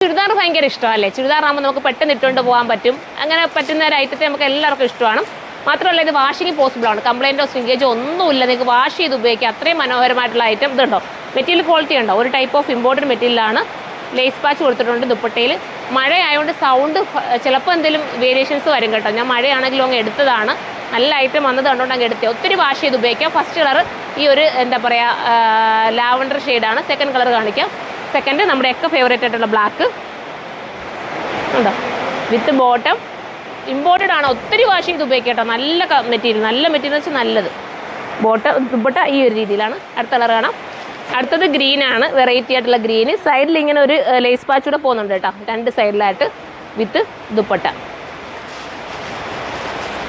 ചുരിദാർ ഭയങ്കര ഇഷ്ടമല്ലേ? ചുരിദാറാകുമ്പോൾ നമുക്ക് പെട്ടെന്ന് ഇട്ടുകൊണ്ട് പോകാൻ പറ്റും. അങ്ങനെ പറ്റുന്ന ഒരു ഐറ്റത്തെ നമുക്ക് എല്ലാവർക്കും ഇഷ്ടമാണ്. മാത്രമല്ല ഇത് വാഷിംഗ് പോസിബിൾ ആണ്. കംപ്ലൈൻറ്റോ സ്വിങ്കേജോ ഒന്നുമില്ല. നിങ്ങൾക്ക് വാഷ് ചെയ്ത് ഉപയോഗിക്കാം. അത്രയും മനോഹരമായിട്ടുള്ള ഐറ്റം ഇതുണ്ടോ. മെറ്റീരിയൽ ക്വാളിറ്റി ഉണ്ടോ. ഒരു ടൈപ്പ് ഓഫ് ഇമ്പോർട്ടഡ് മെറ്റീരിയലാണ്. ലേസ് പാച്ച് കൊടുത്തിട്ടുണ്ട് ദുപ്പട്ടയിൽ. മഴ ആയതുകൊണ്ട് സൗണ്ട് ചിലപ്പോൾ എന്തെങ്കിലും വേരിയേഷൻസ് വരും കേട്ടോ. ഞാൻ മഴയാണെങ്കിലും അങ്ങ് എടുത്തതാണ്. നല്ല ഐറ്റം വന്നത് കണ്ടുകൊണ്ട് അങ്ങ് എടുത്തത്. ഒത്തിരി വാഷ് ചെയ്ത് ഉപയോഗിക്കാം. ഫസ്റ്റ് കളർ ഈ ഒരു എന്താ പറയുക ലാവൻഡർ ഷെയ്ഡാണ്. സെക്കൻഡ് കളർ കാണിക്കാം. സെക്കൻഡ് നമ്മുടെ ഒക്കെ ഫേവറേറ്റ് ആയിട്ടുള്ള ബ്ലാക്ക് ഉണ്ടോ വിത്ത് ബോട്ടം. ഇമ്പോർട്ടഡ് ആണ്. ഒത്തിരി വാഷ് ചെയ്ത് ഉപയോഗിക്കാം കേട്ടോ. നല്ല മെറ്റീരിയൽ. നല്ല മെറ്റീരിയൽ വെച്ചാൽ നല്ലത്. ദുപ്പട്ട ഈ ഒരു രീതിയിലാണ്. അടുത്ത കളർ കാണാം. അടുത്തത് ഗ്രീനാണ്. വെറൈറ്റി ആയിട്ടുള്ള ഗ്രീന്. സൈഡിൽ ഇങ്ങനെ ഒരു ലേസ് പാച്ച് കൂടെ പോകുന്നുണ്ട് കേട്ടോ. രണ്ട് സൈഡിലായിട്ട് വിത്ത് ദുപ്പട്ട.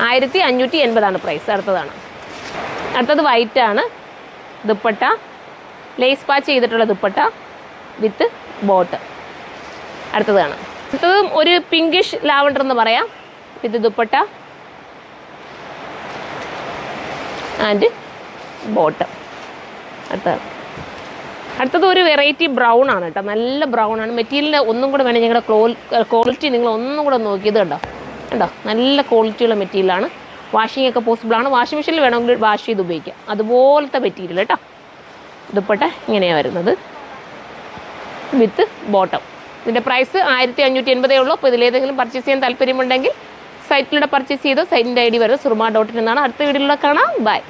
1580 പ്രൈസ്. അടുത്തതാണ്. അടുത്തത് വൈറ്റ് ആണ്. ദുപ്പട്ട ലേസ് പാച്ച് ചെയ്തിട്ടുള്ള ദുപ്പട്ട വിത്ത് ബോട്ട്. അടുത്തതാണ്. അടുത്തതും ഒരു പിങ്കിഷ് ലാവൻഡർ എന്ന് പറയാം. വിത്ത് ദുപ്പട്ട ആൻഡ് ബോട്ട്. അടുത്തത് ഒരു വെറൈറ്റി ബ്രൗൺ ആണ് കേട്ടോ. നല്ല ബ്രൗൺ ആണ്. മെറ്റീരിയലിൻ്റെ ഒന്നും കൂടെ വേണം ഞങ്ങളുടെ ക്വാളിറ്റി നിങ്ങൾ ഒന്നും കൂടെ നോക്കിയത് കണ്ടോ. നല്ല ക്വാളിറ്റിയുള്ള മെറ്റീരിയലാണ്. വാഷിംഗ് ഒക്കെ പോസിബിളാണ്. വാഷിംഗ് മെഷീനിൽ വേണമെങ്കിൽ വാഷ് ചെയ്ത് ഉപയോഗിക്കാം. അതുപോലത്തെ മെറ്റീരിയൽ കേട്ടോ. ദുപ്പട്ട ഇങ്ങനെയാണ് വരുന്നത് വിത്ത് ബോട്ടം. ഇതിൻ്റെ പ്രൈസ് 1580 ഉള്ളൂ. അപ്പോൾ ഇതിലേതെങ്കിലും പർച്ചേസ് ചെയ്യാൻ താല്പര്യമുണ്ടെങ്കിൽ സൈറ്റിലൂടെ പർച്ചേസ് ചെയ്തോ. സൈറ്റിൻ്റെ ID വരുന്നത് surma.in എന്നാണ്. അടുത്ത വീഡിയോയിലൂടെ കാണാം. ബൈ.